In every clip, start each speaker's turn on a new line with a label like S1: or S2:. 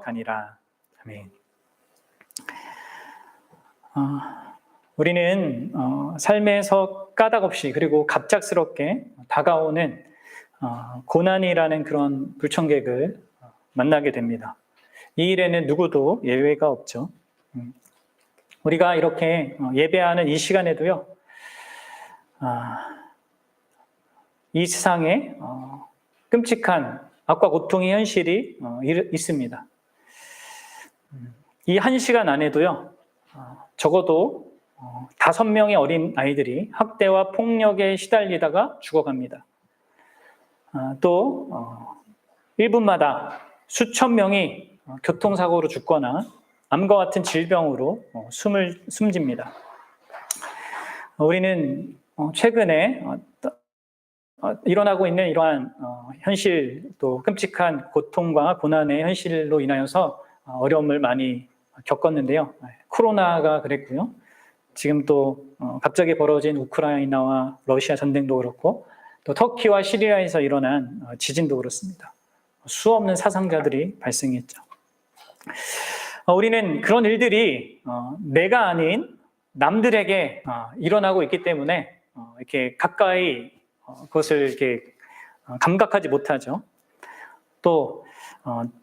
S1: 가니라. 아멘. 우리는 삶에서 까닭없이 그리고 갑작스럽게 다가오는 고난이라는 그런 불청객을 만나게 됩니다. 이 일에는 누구도 예외가 없죠. 우리가 이렇게 예배하는 이 시간에도요, 이 세상에 끔찍한 악과 고통의 현실이 있습니다. 이 한 시간 안에도요, 적어도 5명의 어린 아이들이 학대와 폭력에 시달리다가 죽어갑니다. 또 1분마다 수천 명이 교통사고로 죽거나 암과 같은 질병으로 숨집니다. 우리는 최근에 일어나고 있는 이러한 현실, 또 끔찍한 고통과 고난의 현실로 인하여서 어려움을 많이 겪었는데요. 코로나가 그랬고요. 지금 또 갑자기 벌어진 우크라이나와 러시아 전쟁도 그렇고, 또 터키와 시리아에서 일어난 지진도 그렇습니다. 수없는 사상자들이 발생했죠. 우리는 그런 일들이 내가 아닌 남들에게 일어나고 있기 때문에 이렇게 가까이 그것을 이렇게 감각하지 못하죠. 또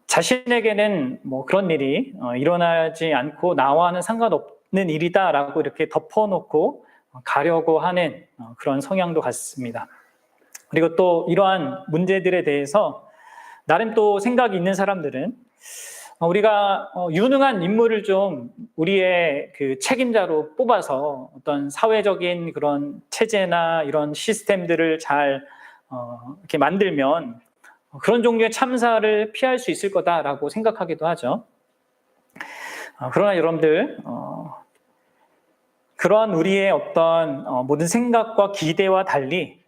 S1: 자신에게는 뭐 그런 일이 일어나지 않고 나와는 상관없는 일이다라고 이렇게 덮어놓고 가려고 하는 그런 성향도 같습니다. 그리고 또 이러한 문제들에 대해서 나름 또 생각이 있는 사람들은 우리가 유능한 인물을 좀 우리의 그 책임자로 뽑아서 어떤 사회적인 그런 체제나 이런 시스템들을 잘 이렇게 만들면 그런 종류의 참사를 피할 수 있을 거다라고 생각하기도 하죠. 그러나 여러분들, 그러한 우리의 어떤 모든 생각과 기대와 달리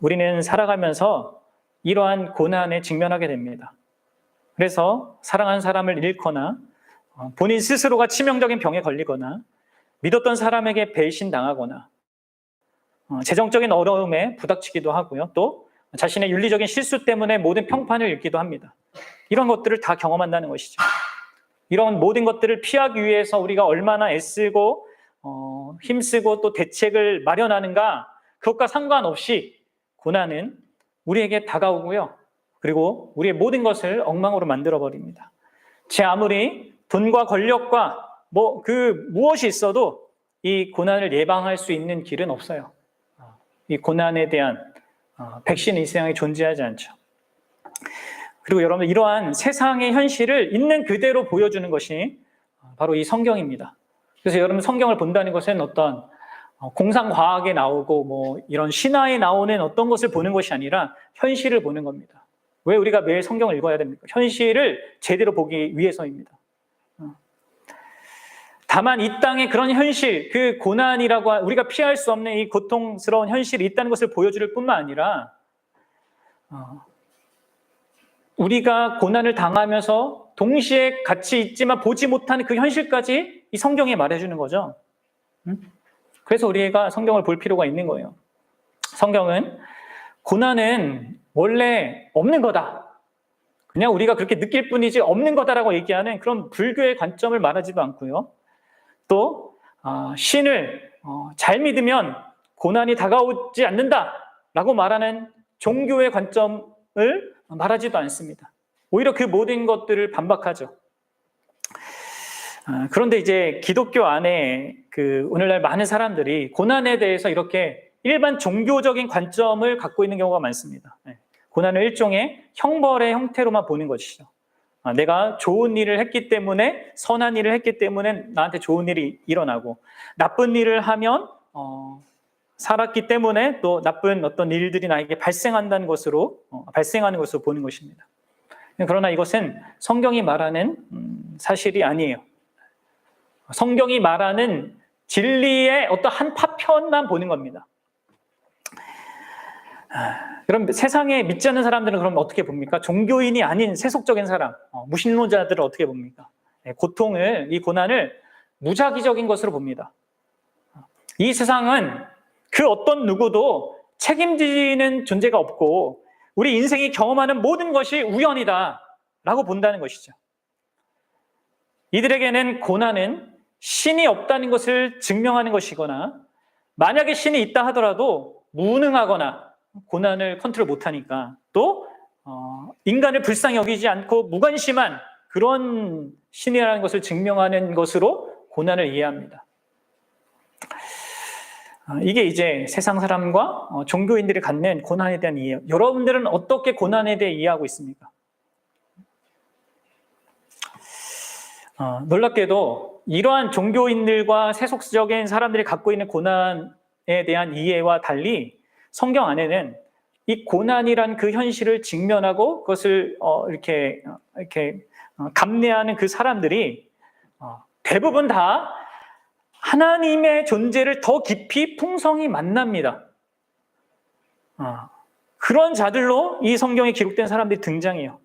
S1: 우리는 살아가면서 이러한 고난에 직면하게 됩니다. 그래서 사랑하는 사람을 잃거나 본인 스스로가 치명적인 병에 걸리거나 믿었던 사람에게 배신당하거나 재정적인 어려움에 부닥치기도 하고요. 또 자신의 윤리적인 실수 때문에 모든 평판을 읽기도 합니다. 이런 것들을 다 경험한다는 것이죠. 이런 모든 것들을 피하기 위해서 우리가 얼마나 애쓰고 힘쓰고 또 대책을 마련하는가, 그것과 상관없이 고난은 우리에게 다가오고요. 그리고 우리의 모든 것을 엉망으로 만들어버립니다. 제 아무리 돈과 권력과 무엇이 있어도 이 고난을 예방할 수 있는 길은 없어요. 이 고난에 대한 백신이 이 세상에 존재하지 않죠. 그리고 여러분, 이러한 세상의 현실을 있는 그대로 보여주는 것이 바로 이 성경입니다. 그래서 여러분, 성경을 본다는 것은 어떤 공상과학에 나오고 이런 신화에 나오는 어떤 것을 보는 것이 아니라 현실을 보는 겁니다. 왜 우리가 매일 성경을 읽어야 됩니까? 현실을 제대로 보기 위해서입니다. 다만 이 땅에 그런 현실, 그 고난이라고 우리가 피할 수 없는 이 고통스러운 현실이 있다는 것을 보여줄 뿐만 아니라 우리가 고난을 당하면서 동시에 같이 있지만 보지 못하는 그 현실까지 이 성경에 말해주는 거죠. 그래서 우리가 성경을 볼 필요가 있는 거예요. 성경은 고난은 원래 없는 거다, 그냥 우리가 그렇게 느낄 뿐이지 없는 거다라고 얘기하는 그런 불교의 관점을 말하지도 않고요. 또 신을 잘 믿으면 고난이 다가오지 않는다라고 말하는 종교의 관점을 말하지도 않습니다. 오히려 그 모든 것들을 반박하죠. 그런데 이제 기독교 안에 오늘날 많은 사람들이 고난에 대해서 이렇게 일반 종교적인 관점을 갖고 있는 경우가 많습니다. 고난을 일종의 형벌의 형태로만 보는 것이죠. 내가 좋은 일을 했기 때문에, 선한 일을 했기 때문에 나한테 좋은 일이 일어나고, 나쁜 일을 하면 살았기 때문에 또 나쁜 어떤 일들이 나에게 발생하는 것으로 보는 것입니다. 그러나 이것은 성경이 말하는 사실이 아니에요. 성경이 말하는 진리의 어떤 한 파편만 보는 겁니다. 그럼 세상에 믿지 않는 사람들은 그럼 어떻게 봅니까? 종교인이 아닌 세속적인 사람, 무신론자들은 어떻게 봅니까? 이 고난을 무작위적인 것으로 봅니다. 이 세상은 그 어떤 누구도 책임지는 존재가 없고 우리 인생이 경험하는 모든 것이 우연이다. 라고 본다는 것이죠. 이들에게는 고난은 신이 없다는 것을 증명하는 것이거나, 만약에 신이 있다 하더라도 무능하거나 고난을 컨트롤 못하니까, 또 인간을 불쌍히 여기지 않고 무관심한 그런 신이라는 것을 증명하는 것으로 고난을 이해합니다. 이게 이제 세상 사람과 종교인들이 갖는 고난에 대한 이해예요. 여러분들은 어떻게 고난에 대해 이해하고 있습니까? 놀랍게도 이러한 종교인들과 세속적인 사람들이 갖고 있는 고난에 대한 이해와 달리 성경 안에는 이 고난이란 그 현실을 직면하고 그것을 이렇게 감내하는 그 사람들이 대부분 다 하나님의 존재를 더 깊이 풍성히 만납니다. 그런 자들로 이 성경에 기록된 사람들이 등장해요.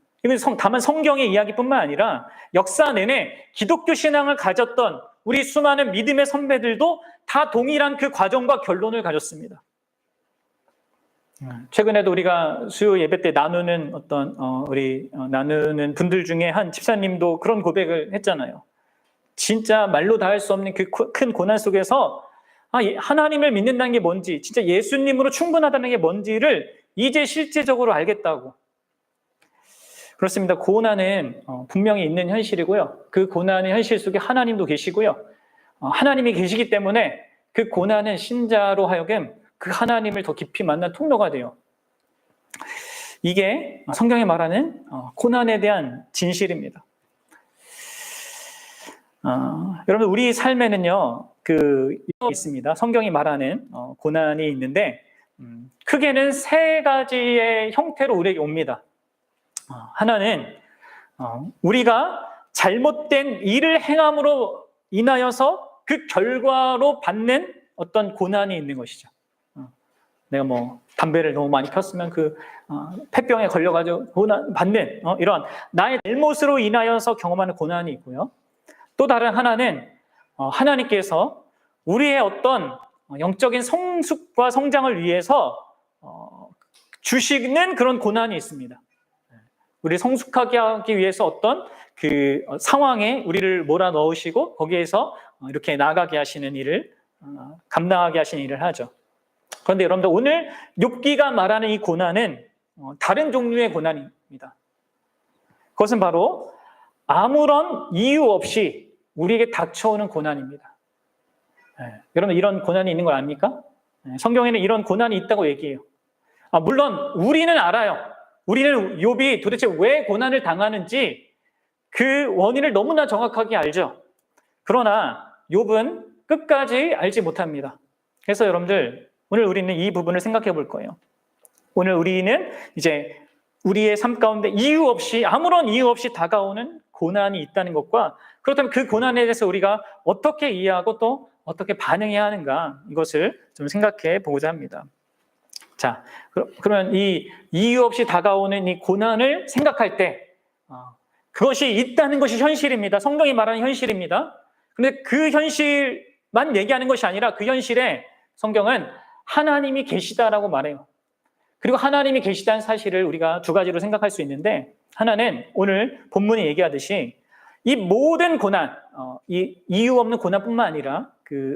S1: 다만 성경의 이야기뿐만 아니라 역사 내내 기독교 신앙을 가졌던 우리 수많은 믿음의 선배들도 다 동일한 그 과정과 결론을 가졌습니다. 최근에도 우리가 수요 예배 때 나누는 나누는 분들 중에 한 집사님도 그런 고백을 했잖아요. 진짜 말로 다 할 수 없는 그 큰 고난 속에서 하나님을 믿는다는 게 뭔지, 진짜 예수님으로 충분하다는 게 뭔지를 이제 실제적으로 알겠다고. 그렇습니다. 고난은 분명히 있는 현실이고요. 그 고난의 현실 속에 하나님도 계시고요. 하나님이 계시기 때문에 그 고난은 신자로 하여금 그 하나님을 더 깊이 만난 통로가 돼요. 이게 성경이 말하는 고난에 대한 진실입니다. 여러분, 우리 삶에는요, 있습니다. 성경이 말하는 고난이 있는데, 크게는 세 가지의 형태로 우리에게 옵니다. 하나는 우리가 잘못된 일을 행함으로 인하여서 그 결과로 받는 어떤 고난이 있는 것이죠. 내가 담배를 너무 많이 폈으면 그 폐병에 걸려가지고 고난 받는 이런 나의 잘못으로 인하여서 경험하는 고난이 있고요. 또 다른 하나는 하나님께서 우리의 어떤 영적인 성숙과 성장을 위해서 주시는 그런 고난이 있습니다. 우리를 성숙하게 하기 위해서 어떤 그 상황에 우리를 몰아넣으시고 거기에서 이렇게 나아가게 하시는 일을 감당하게 하시는 일을 하죠. 그런데 여러분들, 오늘 욥기가 말하는 이 고난은 다른 종류의 고난입니다. 그것은 바로 아무런 이유 없이 우리에게 닥쳐오는 고난입니다. 여러분, 이런 고난이 있는 걸 압니까? 성경에는 이런 고난이 있다고 얘기해요. 물론 우리는 알아요. 우리는 욥이 도대체 왜 고난을 당하는지 그 원인을 너무나 정확하게 알죠. 그러나 욥은 끝까지 알지 못합니다. 그래서 여러분들, 오늘 우리는 이 부분을 생각해 볼 거예요. 오늘 우리는 이제 우리의 삶 가운데 이유 없이, 아무런 이유 없이 다가오는 고난이 있다는 것과, 그렇다면 그 고난에 대해서 우리가 어떻게 이해하고 또 어떻게 반응해야 하는가, 이것을 좀 생각해 보고자 합니다. 자, 그러면 이 이유 없이 다가오는 이 고난을 생각할 때 그것이 있다는 것이 현실입니다. 성경이 말하는 현실입니다. 그런데 그 현실만 얘기하는 것이 아니라 그 현실에 성경은 하나님이 계시다라고 말해요. 그리고 하나님이 계시다는 사실을 우리가 두 가지로 생각할 수 있는데, 하나는 오늘 본문이 얘기하듯이 이 모든 고난, 이 이유 없는 고난뿐만 아니라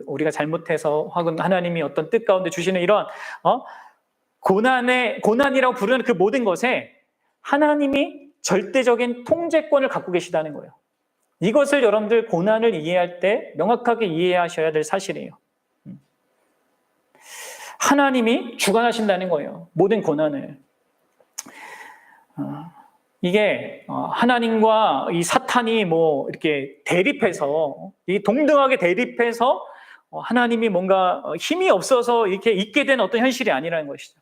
S1: 우리가 잘못해서 혹은 하나님이 어떤 뜻 가운데 주시는 이런 고난이라고 부르는 그 모든 것에 하나님이 절대적인 통제권을 갖고 계시다는 거예요. 이것을 여러분들 고난을 이해할 때 명확하게 이해하셔야 될 사실이에요. 하나님이 주관하신다는 거예요. 모든 고난을. 이게 하나님과 이 사탄이 이렇게 대립해서, 이 동등하게 대립해서 하나님이 뭔가 힘이 없어서 이렇게 있게 된 어떤 현실이 아니라는 것이죠.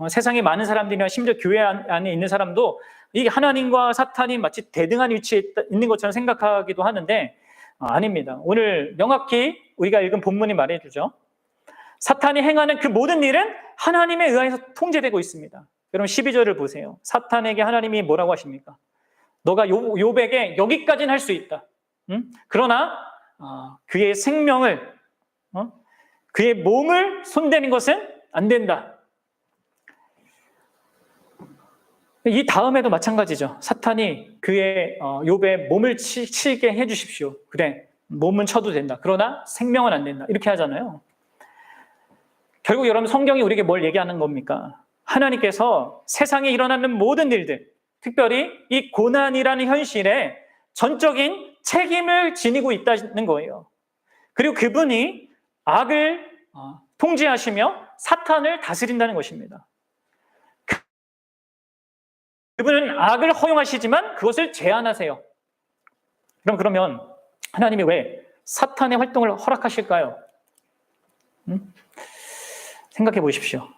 S1: 세상에 많은 사람들이나 심지어 교회 안에 있는 사람도 이 하나님과 사탄이 마치 대등한 위치에 있는 것처럼 생각하기도 하는데 아닙니다. 오늘 명확히 우리가 읽은 본문이 말해주죠. 사탄이 행하는 그 모든 일은 하나님에 의해서 통제되고 있습니다. 여러분 12절을 보세요. 사탄에게 하나님이 뭐라고 하십니까? 너가 욥에게 여기까지는 할 수 있다. 그러나 그의 생명을, 그의 몸을 손대는 것은 안 된다. 이 다음에도 마찬가지죠. 사탄이 그의 욥의 몸을 치게 해주십시오. 그래, 몸은 쳐도 된다. 그러나 생명은 안 된다. 이렇게 하잖아요. 결국 여러분 성경이 우리에게 뭘 얘기하는 겁니까? 하나님께서 세상에 일어나는 모든 일들, 특별히 이 고난이라는 현실에 전적인 책임을 지니고 있다는 거예요. 그리고 그분이 악을 통제하시며 사탄을 다스린다는 것입니다. 그분은 악을 허용하시지만 그것을 제한하세요. 그러면 하나님이 왜 사탄의 활동을 허락하실까요? 생각해 보십시오.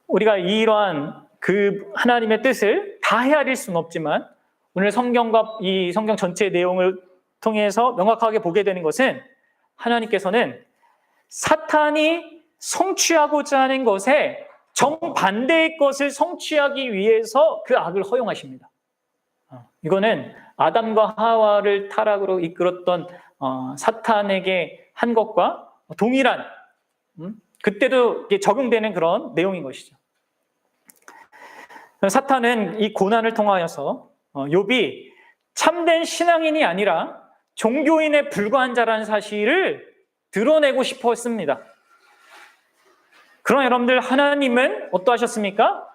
S1: 우리가 이러한 그 하나님의 뜻을 다 헤아릴 수는 없지만 오늘 성경과 이 성경 전체의 내용을 통해서 명확하게 보게 되는 것은 하나님께서는 사탄이 성취하고자 하는 것에 정반대의 것을 성취하기 위해서 그 악을 허용하십니다. 이거는 아담과 하와를 타락으로 이끌었던 사탄에게 한 것과 동일한 그때도 적용되는 그런 내용인 것이죠. 사탄은 이 고난을 통하여서 욥이 참된 신앙인이 아니라 종교인에 불과한 자라는 사실을 드러내고 싶었습니다. 그러나 여러분들 하나님은 어떠하셨습니까?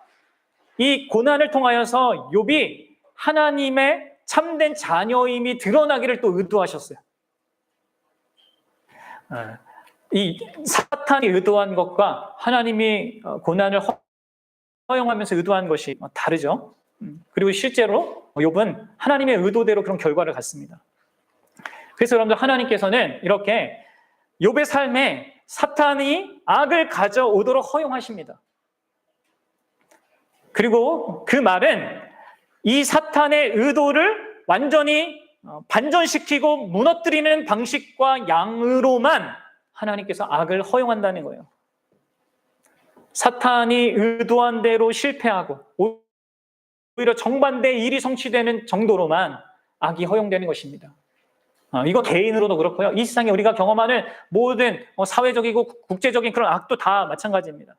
S1: 이 고난을 통하여서 욥이 하나님의 참된 자녀임이 드러나기를 또 의도하셨어요. 이 사탄이 의도한 것과 하나님이 고난을 허용하면서 의도한 것이 다르죠. 그리고 실제로 욥은 하나님의 의도대로 그런 결과를 갖습니다. 그래서 여러분들 하나님께서는 이렇게 욥의 삶에 사탄이 악을 가져오도록 허용하십니다. 그리고 그 말은 이 사탄의 의도를 완전히 반전시키고 무너뜨리는 방식과 양으로만 하나님께서 악을 허용한다는 거예요. 사탄이 의도한 대로 실패하고 오히려 정반대의 일이 성취되는 정도로만 악이 허용되는 것입니다. 이거 개인으로도 그렇고요. 이 세상에 우리가 경험하는 모든 사회적이고 국제적인 그런 악도 다 마찬가지입니다.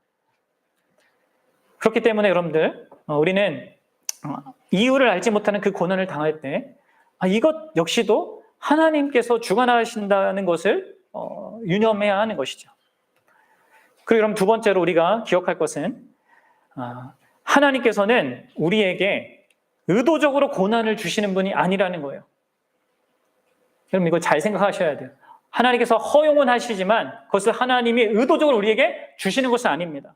S1: 그렇기 때문에 여러분들 우리는 이유를 알지 못하는 그 고난을 당할 때 이것 역시도 하나님께서 주관하신다는 것을 유념해야 하는 것이죠. 그리고 여러분 두 번째로 우리가 기억할 것은 하나님께서는 우리에게 의도적으로 고난을 주시는 분이 아니라는 거예요. 여러분 이거 잘 생각하셔야 돼요. 하나님께서 허용은 하시지만 그것을 하나님이 의도적으로 우리에게 주시는 것은 아닙니다.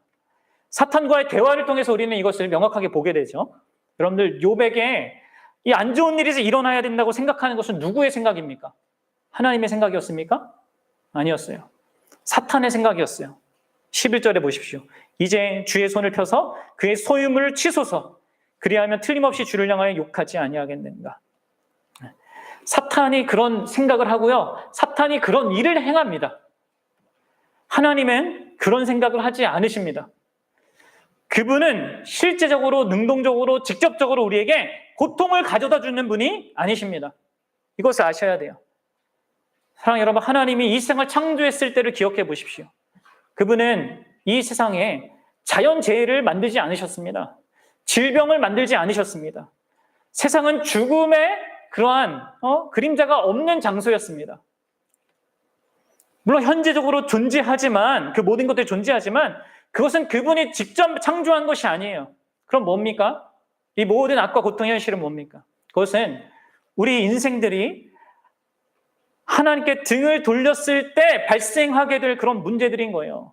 S1: 사탄과의 대화를 통해서 우리는 이것을 명확하게 보게 되죠. 여러분들 욥에게 이 안 좋은 일이 일어나야 된다고 생각하는 것은 누구의 생각입니까? 하나님의 생각이었습니까? 아니었어요. 사탄의 생각이었어요. 11절에 보십시오. 이제 주의 손을 펴서 그의 소유물을 치소서. 그리하면 틀림없이 주를 향하여 욕하지 아니하겠는가. 사탄이 그런 생각을 하고요. 사탄이 그런 일을 행합니다. 하나님은 그런 생각을 하지 않으십니다. 그분은 실제적으로 능동적으로 직접적으로 우리에게 고통을 가져다 주는 분이 아니십니다. 이것을 아셔야 돼요. 사랑하는 여러분, 하나님이 이 세상을 창조했을 때를 기억해 보십시오. 그분은 이 세상에 자연재해를 만들지 않으셨습니다. 질병을 만들지 않으셨습니다. 세상은 죽음의 그러한 그림자가 없는 장소였습니다. 물론 현재적으로 존재하지만 그 모든 것들이 존재하지만 그것은 그분이 직접 창조한 것이 아니에요. 그럼 뭡니까? 이 모든 악과 고통의 현실은 뭡니까? 그것은 우리 인생들이 하나님께 등을 돌렸을 때 발생하게 될 그런 문제들인 거예요.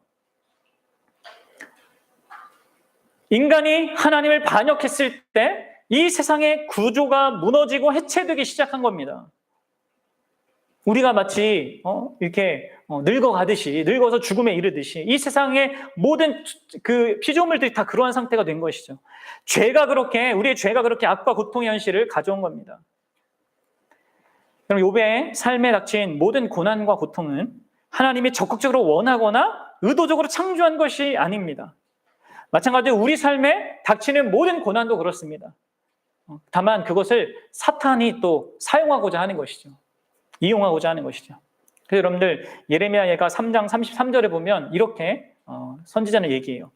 S1: 인간이 하나님을 반역했을 때 이 세상의 구조가 무너지고 해체되기 시작한 겁니다. 우리가 마치 이렇게 늙어가듯이 늙어서 죽음에 이르듯이 이 세상의 모든 그 피조물들이 다 그러한 상태가 된 것이죠. 우리의 죄가 그렇게 악과 고통의 현실을 가져온 겁니다. 그럼 욥의 삶에 닥친 모든 고난과 고통은 하나님이 적극적으로 원하거나 의도적으로 창조한 것이 아닙니다. 마찬가지로 우리 삶에 닥치는 모든 고난도 그렇습니다. 다만 그것을 사탄이 또 사용하고자 하는 것이죠. 이용하고자 하는 것이죠. 그래서 여러분들 예레미야가 3장 33절에 보면 이렇게 선지자는 얘기해요.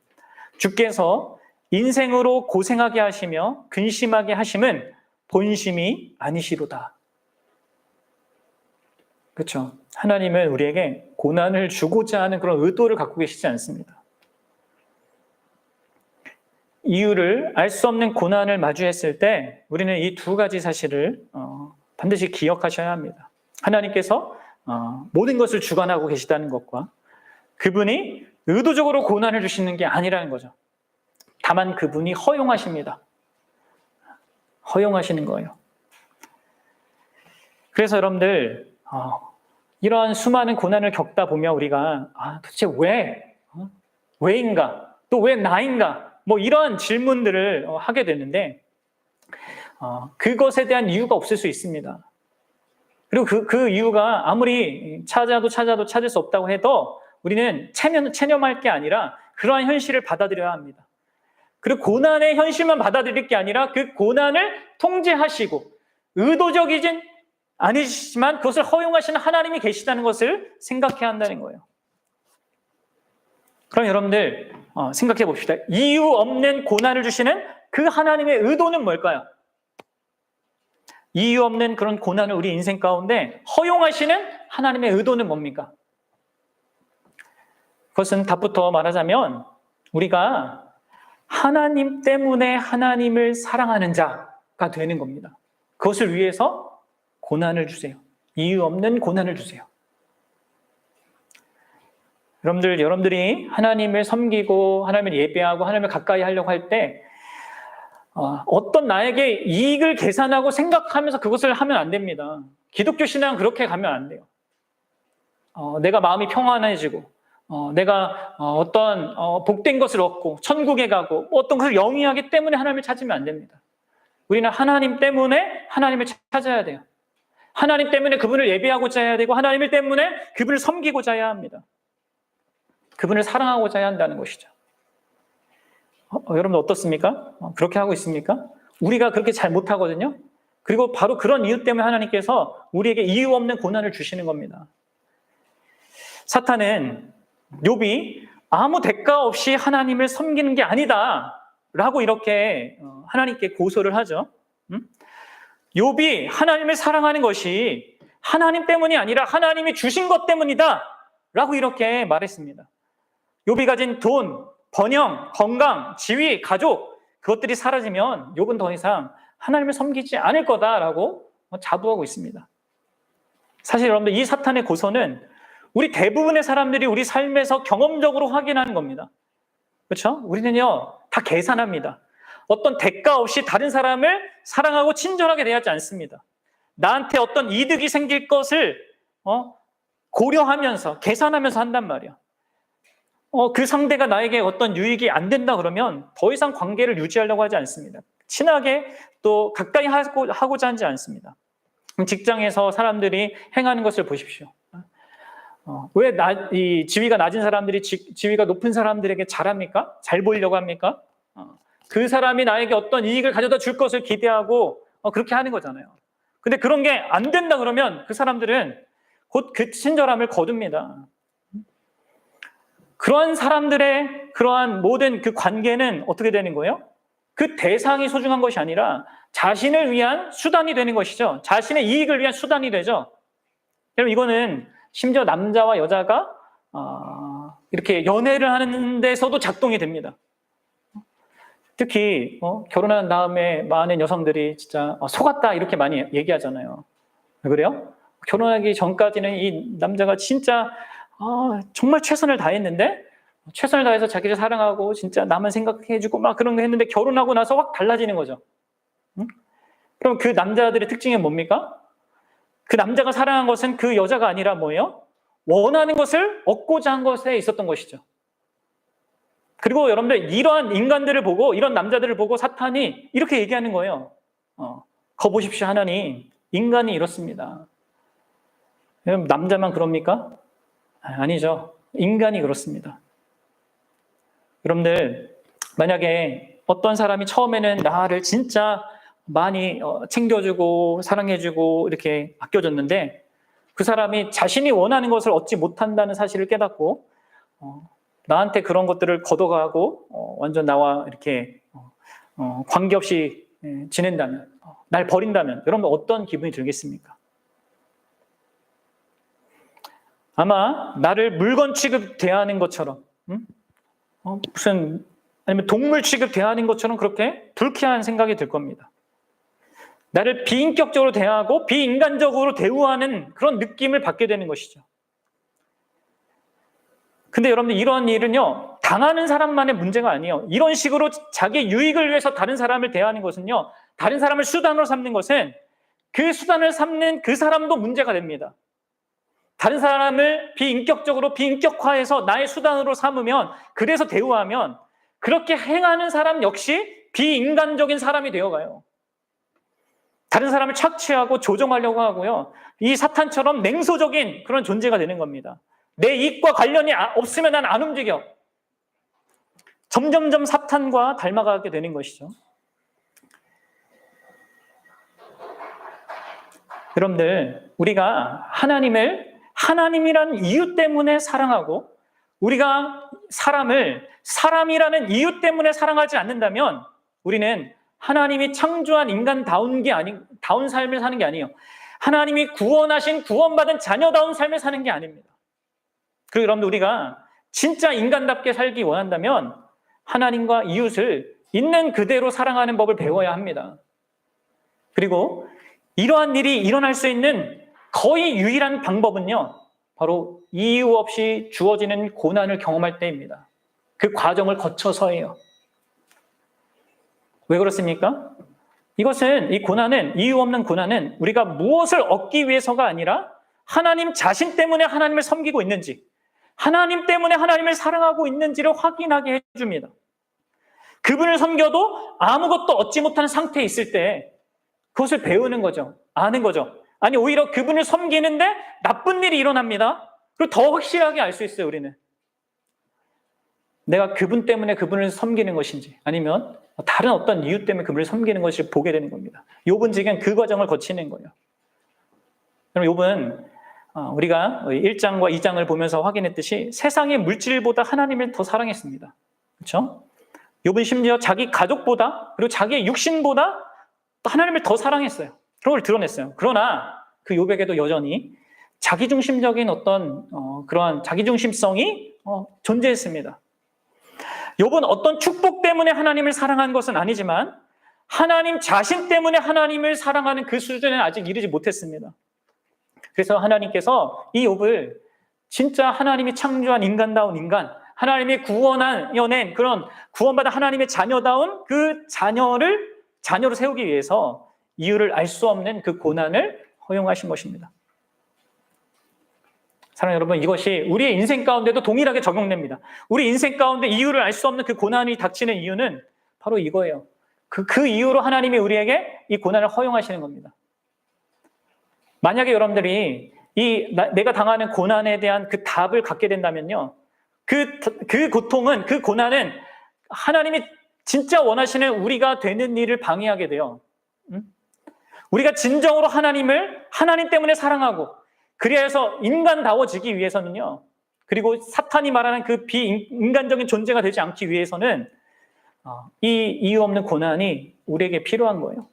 S1: 주께서 인생으로 고생하게 하시며 근심하게 하심은 본심이 아니시로다. 그렇죠? 하나님은 우리에게 고난을 주고자 하는 그런 의도를 갖고 계시지 않습니다. 이유를 알 수 없는 고난을 마주했을 때 우리는 이 두 가지 사실을 반드시 기억하셔야 합니다. 하나님께서 모든 것을 주관하고 계시다는 것과 그분이 의도적으로 고난을 주시는 게 아니라는 거죠. 다만 그분이 허용하십니다. 허용하시는 거예요. 그래서 여러분들 이러한 수많은 고난을 겪다 보면 우리가 도대체 왜? 왜인가? 또 왜 나인가? 뭐 이런 질문들을 하게 되는데 그것에 대한 이유가 없을 수 있습니다. 그리고 그 이유가 아무리 찾아도 찾을 수 없다고 해도 우리는 체념할 게 아니라 그러한 현실을 받아들여야 합니다. 그리고 고난의 현실만 받아들일 게 아니라 그 고난을 통제하시고 의도적이진 아니시지만 그것을 허용하시는 하나님이 계시다는 것을 생각해야 한다는 거예요. 그럼 여러분들 생각해 봅시다. 이유 없는 고난을 주시는 그 하나님의 의도는 뭘까요? 이유 없는 그런 고난을 우리 인생 가운데 허용하시는 하나님의 의도는 뭡니까? 그것은 답부터 말하자면 우리가 하나님 때문에 하나님을 사랑하는 자가 되는 겁니다. 그것을 위해서 고난을 주세요. 이유 없는 고난을 주세요. 여러분들이 하나님을 섬기고 하나님을 예배하고 하나님을 가까이 하려고 할 때 어떤 나에게 이익을 계산하고 생각하면서 그것을 하면 안 됩니다. 기독교 신앙은 그렇게 가면 안 돼요. 내가 마음이 평안해지고 내가 어떤 복된 것을 얻고 천국에 가고 어떤 것을 영위하기 때문에 하나님을 찾으면 안 됩니다. 우리는 하나님 때문에 하나님을 찾아야 돼요. 하나님 때문에 그분을 예배하고자 해야 되고 하나님 때문에 그분을 섬기고자 해야 합니다. 그분을 사랑하고자 해야 한다는 것이죠. 여러분 어떻습니까? 그렇게 하고 있습니까? 우리가 그렇게 잘 못하거든요. 그리고 바로 그런 이유 때문에 하나님께서 우리에게 이유 없는 고난을 주시는 겁니다. 사탄은 욥이 아무 대가 없이 하나님을 섬기는 게 아니다 라고 이렇게 하나님께 고소를 하죠. 욥이 하나님을 사랑하는 것이 하나님 때문이 아니라 하나님이 주신 것 때문이다 라고 이렇게 말했습니다. 욥이 가진 돈, 번영, 건강, 지위, 가족 그것들이 사라지면 욥은 더 이상 하나님을 섬기지 않을 거다라고 자부하고 있습니다. 사실 여러분들 이 사탄의 고소는 우리 대부분의 사람들이 우리 삶에서 경험적으로 확인하는 겁니다. 그렇죠? 우리는요 다 계산합니다. 어떤 대가 없이 다른 사람을 사랑하고 친절하게 대하지 않습니다. 나한테 어떤 이득이 생길 것을 고려하면서 계산하면서 한단 말이야. 그 상대가 나에게 어떤 유익이 안 된다 그러면 더 이상 관계를 유지하려고 하지 않습니다. 친하게 또 가까이 하고자 하지 않습니다. 직장에서 사람들이 행하는 것을 보십시오. 왜 이 지위가 낮은 사람들이 지위가 높은 사람들에게 잘합니까? 잘 보이려고 합니까? 그 사람이 나에게 어떤 이익을 가져다 줄 것을 기대하고 그렇게 하는 거잖아요. 근데 그런 게 안 된다 그러면 그 사람들은 곧 그 친절함을 거둡니다. 그러한 사람들의 그러한 모든 그 관계는 어떻게 되는 거예요? 그 대상이 소중한 것이 아니라 자신을 위한 수단이 되는 것이죠. 자신의 이익을 위한 수단이 되죠. 여러분 이거는 심지어 남자와 여자가 이렇게 연애를 하는 데서도 작동이 됩니다. 특히 결혼한 다음에 많은 여성들이 진짜 속았다 이렇게 많이 얘기하잖아요. 왜 그래요? 결혼하기 전까지는 이 남자가 진짜 정말 최선을 다했는데 최선을 다해서 자기를 사랑하고 진짜 남을 생각해주고 막 그런 거 했는데 결혼하고 나서 확 달라지는 거죠. 그럼 그 남자들의 특징이 뭡니까? 그 남자가 사랑한 것은 그 여자가 아니라 뭐예요? 원하는 것을 얻고자 한 것에 있었던 것이죠. 그리고 여러분들 이러한 인간들을 보고 이런 남자들을 보고 사탄이 이렇게 얘기하는 거예요. 거 보십시오 하나님, 인간이 이렇습니다. 남자만 그럽니까? 아니죠. 인간이 그렇습니다. 여러분들 만약에 어떤 사람이 처음에는 나를 진짜 많이 챙겨주고 사랑해주고 이렇게 아껴줬는데 그 사람이 자신이 원하는 것을 얻지 못한다는 사실을 깨닫고 나한테 그런 것들을 걷어가고 완전 나와 이렇게 관계없이 지낸다면, 날 버린다면 여러분 어떤 기분이 들겠습니까? 아마 나를 물건 취급 대하는 것처럼 아니면 동물 취급 대하는 것처럼 그렇게 불쾌한 생각이 들 겁니다. 나를 비인격적으로 대하고 비인간적으로 대우하는 그런 느낌을 받게 되는 것이죠. 근데 여러분들 이런 일은요, 당하는 사람만의 문제가 아니에요. 이런 식으로 자기 유익을 위해서 다른 사람을 대하는 것은요, 다른 사람을 수단으로 삼는 것은 그 수단을 삼는 그 사람도 문제가 됩니다. 다른 사람을 비인격적으로 비인격화해서 나의 수단으로 삼으면, 그래서 대우하면 그렇게 행하는 사람 역시 비인간적인 사람이 되어가요. 다른 사람을 착취하고 조종하려고 하고요. 이 사탄처럼 냉소적인 그런 존재가 되는 겁니다. 내 이익과 관련이 없으면 난 안 움직여. 점점점 사탄과 닮아가게 되는 것이죠. 여러분들, 우리가 하나님이라는 이유 때문에 사랑하고 우리가 사람을 사람이라는 이유 때문에 사랑하지 않는다면 우리는 하나님이 창조한 인간다운 다운 삶을 사는 게 아니에요. 하나님이 구원받은 자녀다운 삶을 사는 게 아닙니다. 그리고 여러분들, 우리가 진짜 인간답게 살기 원한다면 하나님과 이웃을 있는 그대로 사랑하는 법을 배워야 합니다. 그리고 이러한 일이 일어날 수 있는 거의 유일한 방법은요, 바로 이유 없이 주어지는 고난을 경험할 때입니다. 그 과정을 거쳐서예요. 왜 그렇습니까? 이유 없는 고난은 우리가 무엇을 얻기 위해서가 아니라 하나님 자신 때문에 하나님을 섬기고 있는지, 하나님 때문에 하나님을 사랑하고 있는지를 확인하게 해줍니다. 그분을 섬겨도 아무것도 얻지 못하는 상태에 있을 때 그것을 배우는 거죠. 아는 거죠. 아니, 오히려 그분을 섬기는데 나쁜 일이 일어납니다. 그리고 더 확실하게 알 수 있어요, 우리는. 내가 그분 때문에 그분을 섬기는 것인지 아니면 다른 어떤 이유 때문에 그분을 섬기는 것을 보게 되는 겁니다. 욥은 지금 그 과정을 거치는 거예요. 그럼 욥은 우리가 1장과 2장을 보면서 확인했듯이 세상의 물질보다 하나님을 더 사랑했습니다. 그렇죠? 욥은 심지어 자기 가족보다 그리고 자기의 육신보다 하나님을 더 사랑했어요. 그런 걸 드러냈어요. 그러나 그 욥에게도 여전히 자기중심적인 어떤 그러한 자기중심성이 존재했습니다. 욥은 어떤 축복 때문에 하나님을 사랑한 것은 아니지만 하나님 자신 때문에 하나님을 사랑하는 그 수준에 아직 이르지 못했습니다. 그래서 하나님께서 이 욥을 진짜 하나님이 창조한 인간다운 인간, 하나님이 구원하여낸 그런 구원받은 하나님의 자녀다운 그 자녀로 세우기 위해서 이유를 알 수 없는 그 고난을 허용하신 것입니다. 사랑하는 여러분, 이것이 우리의 인생 가운데도 동일하게 적용됩니다. 우리 인생 가운데 이유를 알 수 없는 그 고난이 닥치는 이유는 바로 이거예요. 그 이유로 하나님이 우리에게 이 고난을 허용하시는 겁니다. 만약에 여러분들이 내가 당하는 고난에 대한 그 답을 갖게 된다면요, 그 고통은, 그 고난은 하나님이 진짜 원하시는 우리가 되는 일을 방해하게 돼요. 우리가 진정으로 하나님 때문에 사랑하고, 그래서 인간다워지기 위해서는요, 그리고 사탄이 말하는 그 비인간적인 존재가 되지 않기 위해서는 이 이유 없는 고난이 우리에게 필요한 거예요.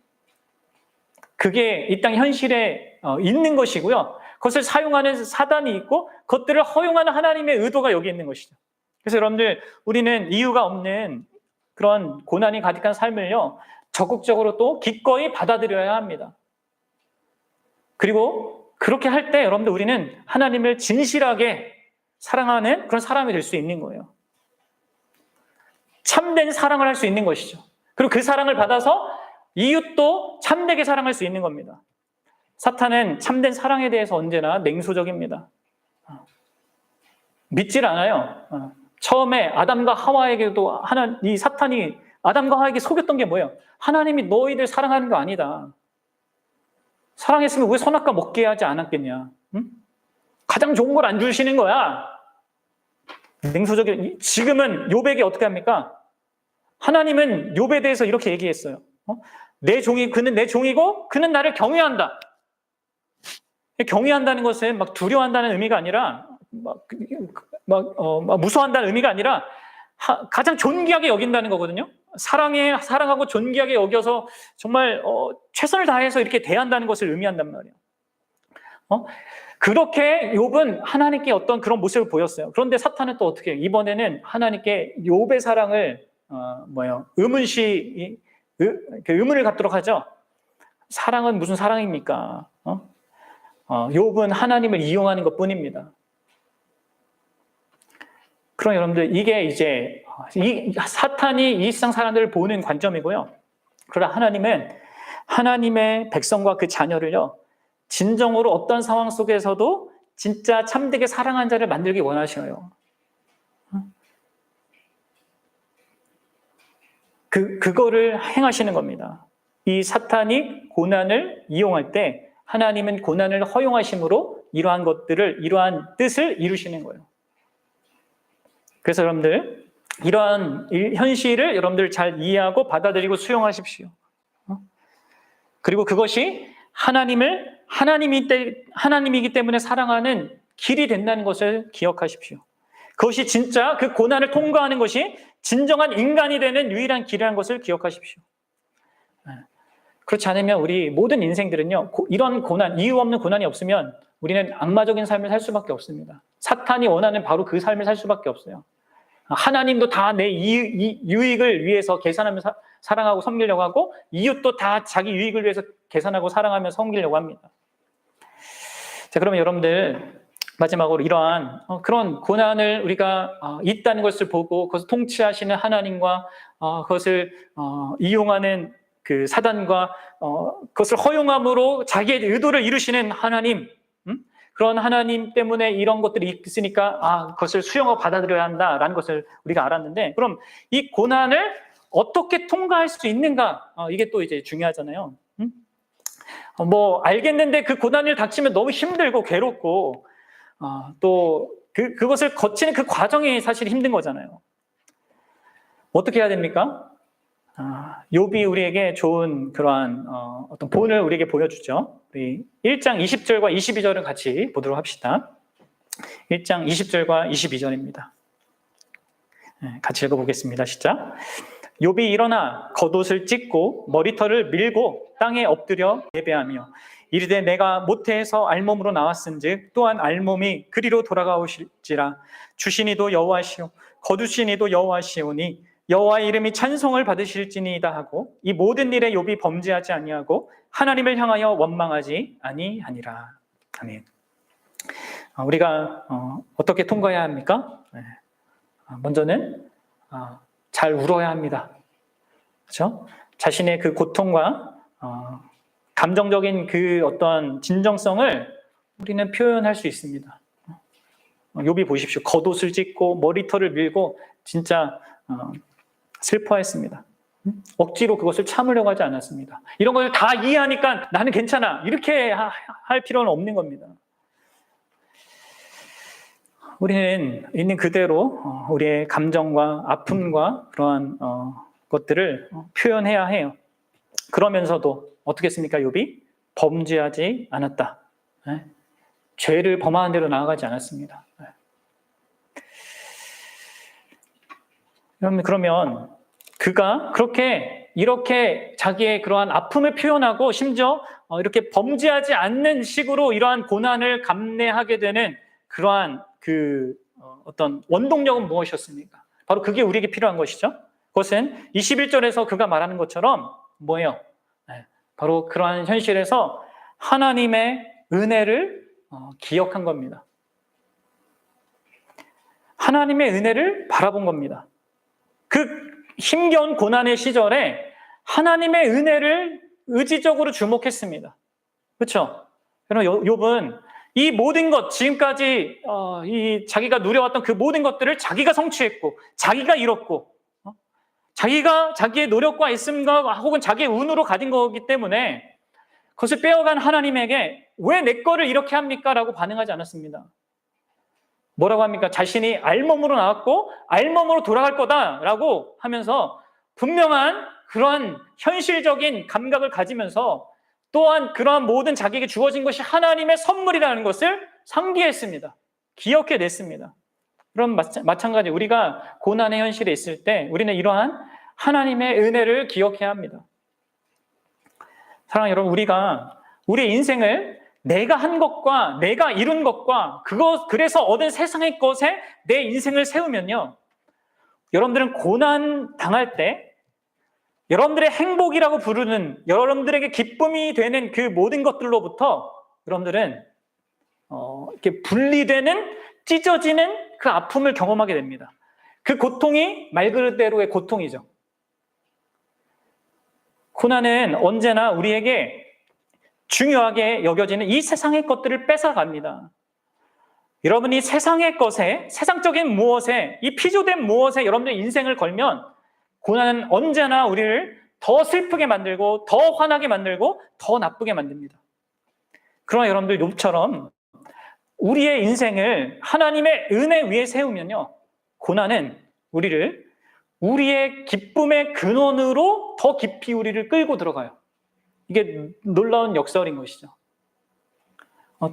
S1: 그게 이 땅 현실에 있는 것이고요. 그것을 사용하는 사단이 있고 그것들을 허용하는 하나님의 의도가 여기 있는 것이죠. 그래서 여러분들, 우리는 이유가 없는 그런 고난이 가득한 삶을요, 적극적으로 또 기꺼이 받아들여야 합니다. 그리고 그렇게 할 때 여러분들, 우리는 하나님을 진실하게 사랑하는 그런 사람이 될 수 있는 거예요. 참된 사랑을 할 수 있는 것이죠. 그리고 그 사랑을 받아서 이웃도 참되게 사랑할 수 있는 겁니다. 사탄은 참된 사랑에 대해서 언제나 냉소적입니다. 믿질 않아요. 처음에 아담과 하와에게도 이 사탄이 아담과 하와에게 속였던 게 뭐예요? 하나님이 너희들 사랑하는 거 아니다. 사랑했으면 왜 선악과 먹게 하지 않았겠냐? 응? 가장 좋은 걸 안 주시는 거야. 냉소적인. 지금은 욥에게 어떻게 합니까? 하나님은 욥에 대해서 이렇게 얘기했어요. 그는 내 종이고 그는 나를 경외한다. 경외한다는 것은 막 두려워한다는 의미가 아니라 무서워한다는 의미가 아니라 가장 존귀하게 여긴다는 거거든요. 사랑하고 존귀하게 여겨서 정말 최선을 다해서 이렇게 대한다는 것을 의미한단 말이에요. 그렇게 욥은 하나님께 어떤 그런 모습을 보였어요. 그런데 사탄은 또 어떻게 해요? 이번에는 하나님께 욥의 사랑을 의문을 갖도록 하죠. 사랑은 무슨 사랑입니까? 욥은 하나님을 이용하는 것뿐입니다. 그럼 여러분들 이게 이제 사탄이 이 세상 사람들을 보는 관점이고요. 그러나 하나님은 하나님의 백성과 그 자녀를요, 진정으로 어떤 상황 속에서도 진짜 참되게 사랑한 자를 만들기 원하셔요. 그거를 행하시는 겁니다. 이 사탄이 고난을 이용할 때 하나님은 고난을 허용하심으로 이러한 뜻을 이루시는 거예요. 그래서 여러분들 이러한 현실을 여러분들 잘 이해하고 받아들이고 수용하십시오. 그리고 그것이 하나님이기 때문에 사랑하는 길이 된다는 것을 기억하십시오. 그것이 진짜 그 고난을 통과하는 것이 진정한 인간이 되는 유일한 길이라는 것을 기억하십시오. 그렇지 않으면 우리 모든 인생들은요, 이런 고난, 이유 없는 고난이 없으면 우리는 악마적인 삶을 살 수밖에 없습니다. 사탄이 원하는 바로 그 삶을 살 수밖에 없어요. 하나님도 다 내 유익을 위해서 계산하며 사랑하고 섬기려고 하고, 이웃도 다 자기 유익을 위해서 계산하고 사랑하며 섬기려고 합니다. 자, 그러면 여러분들 마지막으로 이러한 그런 고난을 우리가 있다는 것을 보고 그것을 통치하시는 하나님과 그것을 이용하는 그 사단과 그것을 허용함으로 자기의 의도를 이루시는 하나님, 그런 하나님 때문에 이런 것들이 있으니까 그것을 수용하고 받아들여야 한다라는 것을 우리가 알았는데, 그럼 이 고난을 어떻게 통과할 수 있는가? 이게 또 이제 중요하잖아요. 알겠는데 그 고난을 닥치면 너무 힘들고 괴롭고 또 그것을 거치는 그 과정이 사실 힘든 거잖아요. 어떻게 해야 됩니까? 욥이 우리에게 좋은 그러한 어떤 본을 우리에게 보여주죠. 우리 1장 20절과 22절을 같이 보도록 합시다. 1장 20절과 22절입니다. 같이 읽어보겠습니다. 시작. 욥이 일어나 겉옷을 찢고 머리털을 밀고 땅에 엎드려 예배하며 이르되 내가 모태에서 알몸으로 나왔은즉 또한 알몸이 그리로 돌아가오실지라. 주시니도 여호와시오 거두시니도 여호와시오니 여호와의 이름이 찬송을 받으실지니이다 하고 이 모든 일에 욥이 범죄하지 아니하고 하나님을 향하여 원망하지 아니하니라. 아멘. 우리가 어떻게 통과해야 합니까? 먼저는 잘 울어야 합니다. 그렇죠? 자신의 그 고통과 감정적인 그 어떤 진정성을 우리는 표현할 수 있습니다. 욥이 보십시오. 겉옷을 찢고 머리털을 밀고 진짜 슬퍼했습니다. 억지로 그것을 참으려고 하지 않았습니다. 이런 것을 다 이해하니까 나는 괜찮아, 이렇게 할 필요는 없는 겁니다. 우리는 있는 그대로 우리의 감정과 아픔과 그러한 것들을 표현해야 해요. 그러면서도 어떻게 했습니까? 욥이 범죄하지 않았다. 죄를 범하는 대로 나아가지 않았습니다. 여러분, 그러면 그가 이렇게 자기의 그러한 아픔을 표현하고 심지어 이렇게 범죄하지 않는 식으로 이러한 고난을 감내하게 되는 그러한 어떤 원동력은 무엇이었습니까? 바로 그게 우리에게 필요한 것이죠. 그것은 21절에서 그가 말하는 것처럼 뭐예요? 바로 그러한 현실에서 하나님의 은혜를 기억한 겁니다. 하나님의 은혜를 바라본 겁니다. 그 힘겨운 고난의 시절에 하나님의 은혜를 의지적으로 주목했습니다. 그렇죠? 여러분, 욥은 이 모든 것, 지금까지 자기가 누려왔던 그 모든 것들을 자기가 성취했고 자기가 이뤘고 자기가 자기의 노력과 있음과 혹은 자기의 운으로 가진 거기 때문에 그것을 빼어간 하나님에게 왜 내 거를 이렇게 합니까? 라고 반응하지 않았습니다. 뭐라고 합니까? 자신이 알몸으로 나왔고 알몸으로 돌아갈 거다라고 하면서 분명한 그러한 현실적인 감각을 가지면서 또한 그러한 모든 자기에게 주어진 것이 하나님의 선물이라는 것을 상기했습니다. 기억해냈습니다. 그럼 마찬가지 우리가 고난의 현실에 있을 때 우리는 이러한 하나님의 은혜를 기억해야 합니다. 사랑하는 여러분, 우리가 우리의 인생을 내가 한 것과 내가 이룬 것과 그래서 얻은 세상의 것에 내 인생을 세우면요, 여러분들은 고난 당할 때 여러분들의 행복이라고 부르는, 여러분들에게 기쁨이 되는 그 모든 것들로부터 여러분들은 이렇게 분리되는, 찢어지는 그 아픔을 경험하게 됩니다. 그 고통이 말 그대로의 고통이죠. 고난은 언제나 우리에게 중요하게 여겨지는 이 세상의 것들을 뺏어갑니다. 여러분이 세상의 것에, 세상적인 무엇에, 이 피조된 무엇에 여러분들의 인생을 걸면 고난은 언제나 우리를 더 슬프게 만들고, 더 화나게 만들고, 더 나쁘게 만듭니다. 그러나 여러분들 욥처럼 우리의 인생을 하나님의 은혜 위에 세우면요, 고난은 우리를 우리의 기쁨의 근원으로 더 깊이 우리를 끌고 들어가요. 이게 놀라운 역설인 것이죠.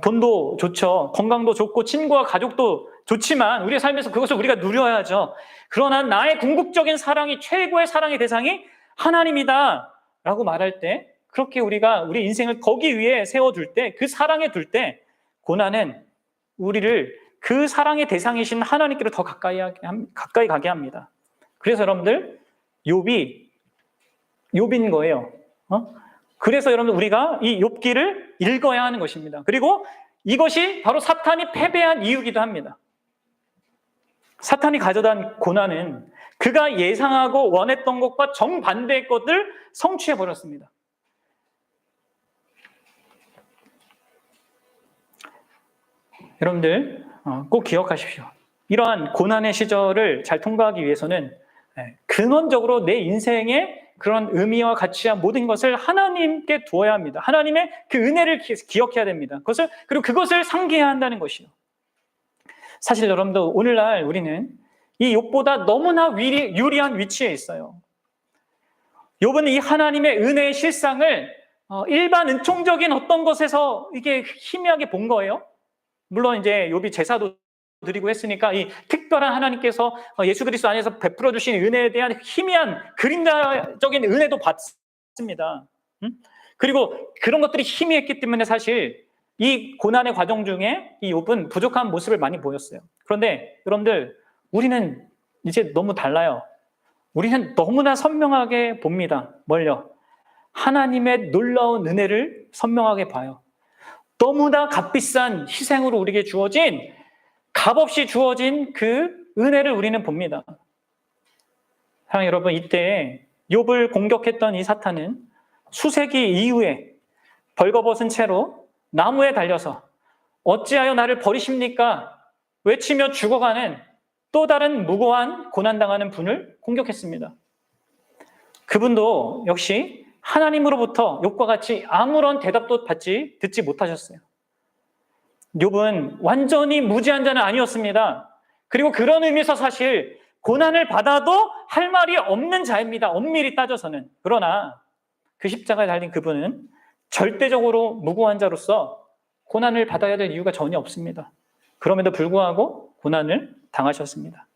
S1: 돈도 좋죠. 건강도 좋고 친구와 가족도 좋지만 우리의 삶에서 그것을 우리가 누려야죠. 그러나 나의 궁극적인 사랑이, 최고의 사랑의 대상이 하나님이다 라고 말할 때, 그렇게 우리가 우리 인생을 거기 위에 세워둘 때, 그 사랑에 둘 때, 고난은 우리를 그 사랑의 대상이신 하나님께로 더 가까이 가게 합니다. 그래서 여러분들, 욥인 거예요. 그래서 여러분, 우리가 이 욥기를 읽어야 하는 것입니다. 그리고 이것이 바로 사탄이 패배한 이유이기도 합니다. 사탄이 가져다 고난은 그가 예상하고 원했던 것과 정반대의 것을 성취해버렸습니다. 여러분들 꼭 기억하십시오. 이러한 고난의 시절을 잘 통과하기 위해서는 근원적으로 내 인생의 그런 의미와 가치와 모든 것을 하나님께 두어야 합니다. 하나님의 그 은혜를 기억해야 됩니다. 그리고 그것을 상기해야 한다는 것이요. 사실 여러분들, 오늘날 우리는 이 욥보다 너무나 유리한 위치에 있어요. 욥은 이 하나님의 은혜의 실상을 일반 은총적인 어떤 것에서 이게 희미하게 본 거예요. 물론 이제 욥이 제사도 드리고 했으니까 이 특별한 하나님께서 예수 그리스도 안에서 베풀어 주신 은혜에 대한 희미한 그림자적인 은혜도 받습니다. 그리고 그런 것들이 희미했기 때문에 사실 이 고난의 과정 중에 이 욥은 부족한 모습을 많이 보였어요. 그런데 여러분들, 우리는 이제 너무 달라요. 우리는 너무나 선명하게 봅니다. 뭘요? 하나님의 놀라운 은혜를 선명하게 봐요. 너무나 값비싼 희생으로 우리에게 주어진, 값없이 주어진 그 은혜를 우리는 봅니다. 사랑하는 여러분, 이때 욥을 공격했던 이 사탄은 수세기 이후에 벌거벗은 채로 나무에 달려서 어찌하여 나를 버리십니까? 외치며 죽어가는 또 다른 무고한 고난당하는 분을 공격했습니다. 그분도 역시 하나님으로부터 욥과 같이 아무런 대답도 듣지 못하셨어요. 욥은 완전히 무지한 자는 아니었습니다. 그리고 그런 의미에서 사실 고난을 받아도 할 말이 없는 자입니다. 엄밀히 따져서는. 그러나 그 십자가에 달린 그분은 절대적으로 무고한 자로서 고난을 받아야 될 이유가 전혀 없습니다. 그럼에도 불구하고 고난을 당하셨습니다.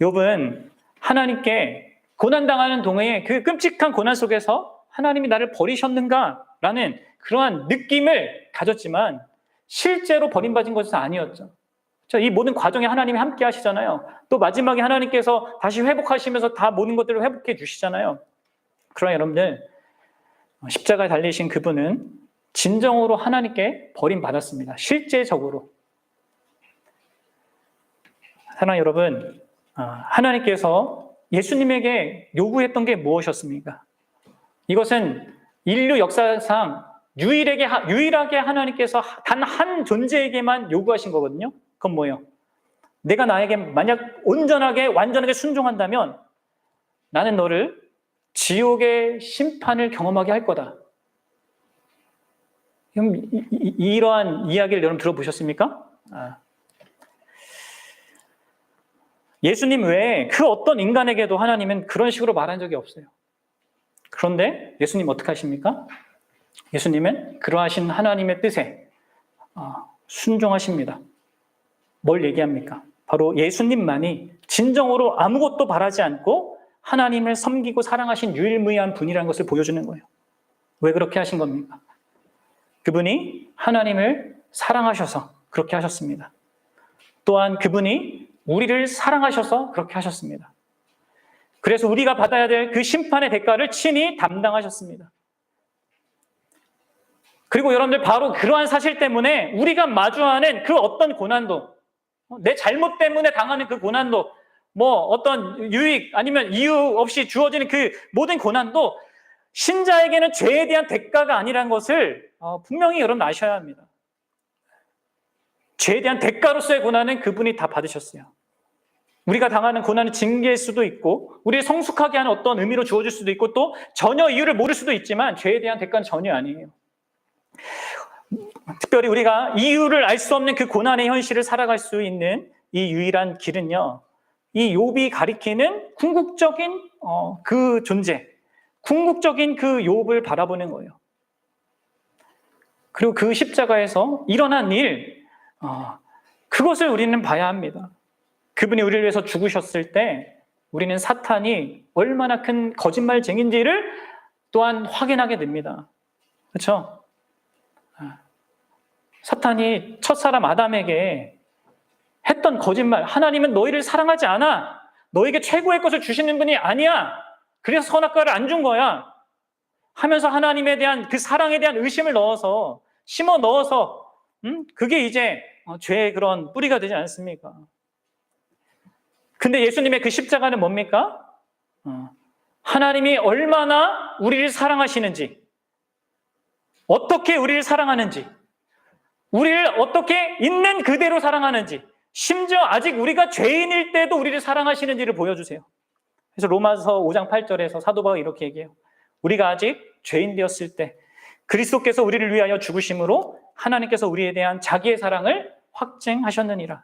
S1: 욥은 하나님께 고난당하는 동해에 그 끔찍한 고난 속에서 하나님이 나를 버리셨는가라는 그러한 느낌을 가졌지만 실제로 버림받은 것은 아니었죠. 이 모든 과정에 하나님이 함께 하시잖아요. 또 마지막에 하나님께서 다시 회복하시면서 다 모든 것들을 회복해 주시잖아요. 그러나 여러분들, 십자가에 달리신 그분은 진정으로 하나님께 버림받았습니다. 실제적으로. 사랑하는 여러분, 하나님께서 예수님에게 요구했던 게 무엇이었습니까? 이것은 인류 역사상 유일하게 하나님께서 단 한 존재에게만 요구하신 거거든요. 그건 뭐예요? 내가 나에게 만약 온전하게 완전하게 순종한다면 나는 너를 지옥의 심판을 경험하게 할 거다. 이러한 이야기를 여러분 들어보셨습니까? 예수님 외에 그 어떤 인간에게도 하나님은 그런 식으로 말한 적이 없어요. 그런데 예수님 어떻게 하십니까? 예수님은 그러하신 하나님의 뜻에 순종하십니다. 뭘 얘기합니까? 바로 예수님만이 진정으로 아무것도 바라지 않고 하나님을 섬기고 사랑하신 유일무이한 분이라는 것을 보여주는 거예요. 왜 그렇게 하신 겁니까? 그분이 하나님을 사랑하셔서 그렇게 하셨습니다. 또한 그분이 우리를 사랑하셔서 그렇게 하셨습니다. 그래서 우리가 받아야 될 그 심판의 대가를 친히 담당하셨습니다. 그리고 여러분들 바로 그러한 사실 때문에 우리가 마주하는 그 어떤 고난도, 내 잘못 때문에 당하는 그 고난도, 어떤 유익 아니면 이유 없이 주어지는 그 모든 고난도 신자에게는 죄에 대한 대가가 아니라는 것을 분명히 여러분 아셔야 합니다. 죄에 대한 대가로서의 고난은 그분이 다 받으셨어요. 우리가 당하는 고난은 징계일 수도 있고 우리를 성숙하게 하는 어떤 의미로 주어질 수도 있고 또 전혀 이유를 모를 수도 있지만 죄에 대한 대가는 전혀 아니에요. 특별히 우리가 이유를 알 수 없는 그 고난의 현실을 살아갈 수 있는 이 유일한 길은요, 이 욥이 가리키는 궁극적인 그 존재, 궁극적인 그 욥을 바라보는 거예요. 그리고 그 십자가에서 일어난 일, 그것을 우리는 봐야 합니다. 그분이 우리를 위해서 죽으셨을 때 우리는 사탄이 얼마나 큰 거짓말쟁인지를 또한 확인하게 됩니다. 그렇죠? 사탄이 첫사람 아담에게 했던 거짓말, 하나님은 너희를 사랑하지 않아. 너에게 최고의 것을 주시는 분이 아니야. 그래서 선악과를 안 준 거야. 하면서 하나님에 대한 그 사랑에 대한 의심을 넣어서 심어 넣어서 그게 이제 죄의 그런 뿌리가 되지 않습니까? 근데 예수님의 그 십자가는 뭡니까? 하나님이 얼마나 우리를 사랑하시는지, 어떻게 우리를 사랑하는지, 우리를 어떻게 있는 그대로 사랑하는지, 심지어 아직 우리가 죄인일 때도 우리를 사랑하시는지를 보여주세요. 그래서 로마서 5장 8절에서 사도 바울이 이렇게 얘기해요. 우리가 아직 죄인 되었을 때 그리스도께서 우리를 위하여 죽으심으로 하나님께서 우리에 대한 자기의 사랑을 확증하셨느니라.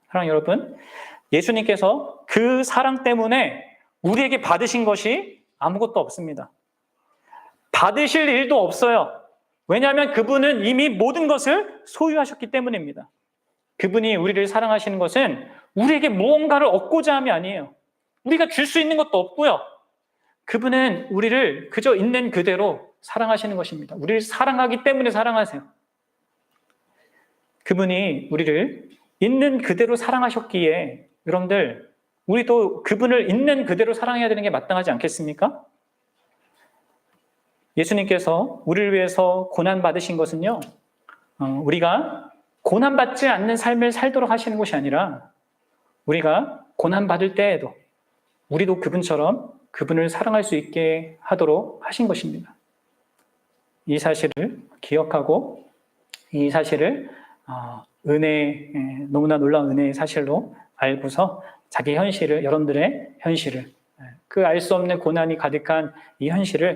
S1: 사랑하는 여러분, 예수님께서 그 사랑 때문에 우리에게 받으신 것이 아무것도 없습니다. 받으실 일도 없어요. 왜냐하면 그분은 이미 모든 것을 소유하셨기 때문입니다. 그분이 우리를 사랑하시는 것은 우리에게 무언가를 얻고자 함이 아니에요. 우리가 줄 수 있는 것도 없고요. 그분은 우리를 그저 있는 그대로 사랑하시는 것입니다. 우리를 사랑하기 때문에 사랑하세요. 그분이 우리를 있는 그대로 사랑하셨기에 여러분들, 우리도 그분을 있는 그대로 사랑해야 되는 게 마땅하지 않겠습니까? 예수님께서 우리를 위해서 고난받으신 것은요, 우리가 고난받지 않는 삶을 살도록 하시는 것이 아니라 우리가 고난받을 때에도 우리도 그분처럼 그분을 사랑할 수 있게 하도록 하신 것입니다. 이 사실을 기억하고 이 사실을 너무나 놀라운 은혜의 사실로 알고서 자기 현실을, 여러분들의 현실을, 그 알 수 없는 고난이 가득한 이 현실을